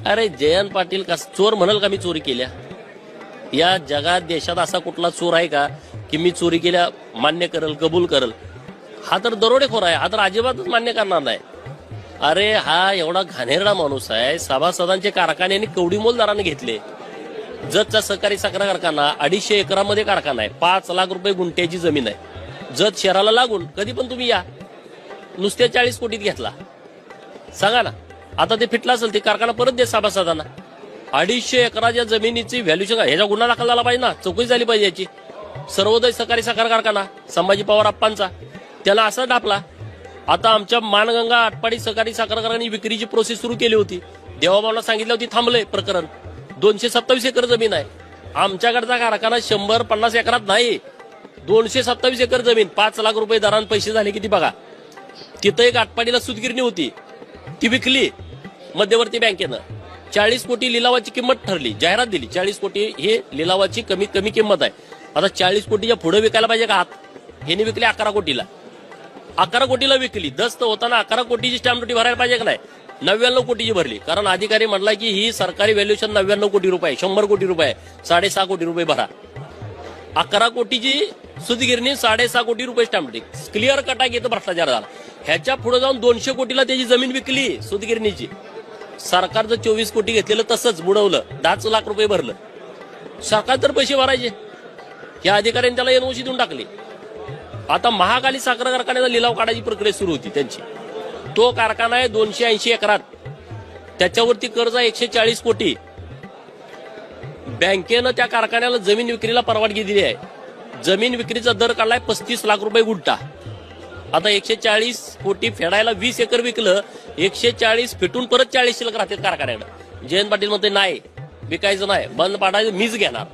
अरे जयंत पाटील का चोर म्हणाल का मी चोरी केल्या? या जगात देशात असा कुठला चोर आहे का की मी चोरी केल्या मान्य करल, कबूल करल? हा तर दरोडेखोर आहे, हा तर अजिबातच मान्य करणार नाही. अरे हा एवढा घाणेरडा माणूस आहे. सभासदांचे कारखान्यांनी कवडीमोल दराने घेतले. जतचा सहकारी साखर कारखाना 250 एकरामध्ये कारखाना आहे. 5 लाख रुपये गुंठ्याची जमीन आहे. जत शहराला लागून कधी पण तुम्ही या, नुसत्या 40 कोटीत घेतला. सांगा ना, आता ते फिटला असेल ते कारखाना परत दे सभासदांना. 250 एकराच्या जमिनीची व्हॅल्युएशन ह्याच्या गुन्हा दाखल झाला पाहिजे ना, चौकशी झाली पाहिजे याची. सर्वोदय सहकारी साखर कारखाना संभाजी पवार आप्पांचा, त्याला असा डापला. आता आमच्या मानगंगा आटपाडी सहकारी साखर कारखान्याने विक्रीची प्रोसेस सुरू केली होती. देवाभाऊला सांगितलं होती थांबलंय प्रकरण. 227 एकर जमीन आहे. आमच्याकडचा कारखाना 150 एकरात नाही, 227 एकर जमीन, 5 लाख रुपये दरान पैसे झाले किती बघा. तिथं एक आटपाडीला सुतगिरणी होती, ती विकली मध्यवर्ती बँकेनं. 40 कोटी लिलावाची किंमत ठरली, जाहिरात दिली. 40 कोटी हे लिलावाची कमीत कमी किंमत आहे. आता 40 कोटीच्या पुढे विकायला पाहिजे का आत? ह्याने विकली 11 कोटीला. 11 कोटीला विकली. दस्त होताना 11 कोटीची स्टॅम्प ड्युटी भरायला पाहिजे का नाही? 99 कोटीची भरली. कारण अधिकारी म्हटला की ही सरकारी व्हॅल्युएशन 99 कोटी रुपये, 100 कोटी रुपये, 6.5 कोटी रुपये भरा. 11 कोटीची सुतगिरणी, 6.5 कोटी रुपये स्टॅम्प ड्युटी. क्लिअर कट आहे, इथं भ्रष्टाचार झाला. ह्याच्या पुढे जाऊन 200 कोटीला त्याची जमीन विकली सुतगिरणीची. सरकारचं 24 कोटी घेतलेलं तसंच बुडवलं, 10 लाख रुपये भरलं. सरकार तर पैसे भरायचे, या अधिकाऱ्यांनी त्याला एनओसी देऊन टाकली. आता महाकाली साखर कारखान्याचा लिलाव काढायची प्रक्रिया सुरू होती त्यांची. तो कारखाना आहे 280 एकरात, त्याच्यावरती कर्ज आहे 140 कोटी. बँकेनं त्या कारखान्याला जमीन विक्रीला परवानगी दिली आहे. जमीन विक्रीचा दर काढलाय 35 लाख रुपये गुंठा. आता 140 कोटी फेडायला 20 एकर विकलं, 140 फिटून परत 40 शिल्लक राहतात कारखान्यानं. जयंत पाटील म्हणते नाही विकायचं नाही, बंद पाडायचं मीच घेणार.